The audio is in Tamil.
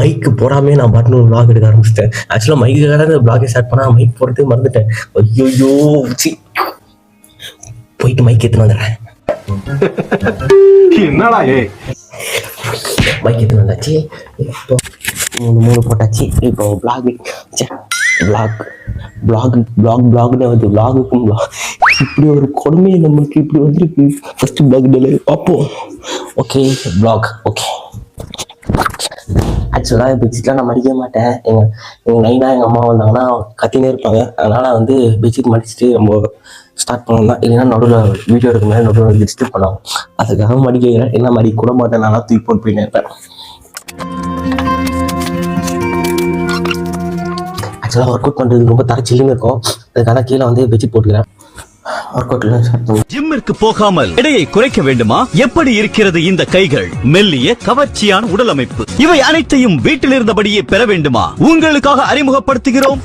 மைக்கு போடாமே நான் பாட்டுன்னு ஒரு vlog எடுக்க ஆரம்பிச்சிட்டேன். ஆக்சுவலாக மைக்கு vlog ஸ்டார்ட் பண்ணா மைக் போடுறதே மறந்துட்டேன். ஐயோ போயிட்டு மைக் எடுத்துன்னு வந்துடுறேன். என்னடா மைக் எடுத்துன்னு வந்தாச்சு. இப்போ 3 போட்டாச்சு. இப்போ vlogனு வந்து vlogக்கும் இப்படி ஒரு கொடுமையை நம்மளுக்கு இப்படி வந்துருக்கு. ஃபர்ஸ்ட் vlogனால பார்ப்போம். Okay vlog okay. ஆக்சுவலாக பெட்ஷீட்லாம் நான் மடிக்க மாட்டேன். எங்கள் நைனா எங்கள் அம்மா வந்தாங்கன்னா கத்தினே இருப்பாங்க. அதனால் வந்து பெட்ஷீட் மடிச்சுட்டு நம்ம ஸ்டார்ட் பண்ணோம் தான். இல்லைன்னா நடுவில் வீடியோ எடுக்க மேலே நடுவில் டிஸ்டர்ப் பண்ணுவோம். அதுக்காக மடிக்க வைக்கிறேன். என்ன மடி கூட மாட்டேன், நல்லா தூக்கி போட்டு போயின்னு இருப்பேன். ஆக்சுவலாக ஒர்க் அவுட் பண்ணுறது ரொம்ப தரச்சில்லுன்னு இருக்கும். அதுக்காக கீழே வந்து பெட்ஷீட் போட்டுக்கிறேன். ஜிம்மிற்கு போகாமல் எடையை குறைக்க வேண்டுமா? எப்படி இருக்கிறது இந்த கைகள்? மெல்லிய கவர்ச்சியான உடல் அமைப்பு, இவை அனைத்தையும் வீட்டில் இருந்தபடியே பெற வேண்டுமா? உங்களுக்காக அறிமுகப்படுத்துகிறோம்